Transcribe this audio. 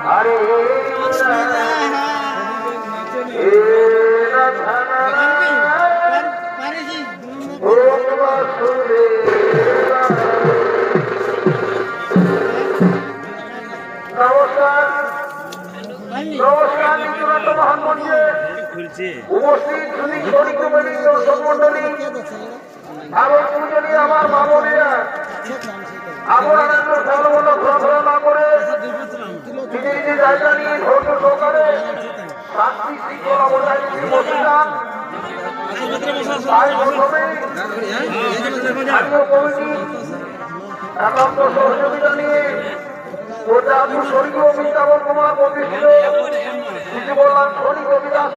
हरे উপস্থিত আমার পূজনীয় আমার মামনিয়া আমরা ঘোরাফেরা না করে নিজে নিজে জায়গা নিয়ে ধৈর্য সহকারে শান্তি শৃঙ্খলা বজায় রেখে বসেছিলাম। তাই প্রথমে স্থানীয় কমিটি একান্ত সহযোগিতা নিয়ে স্বর্গীয় মিত্তাবর কুমার প্রতিষ্ঠিত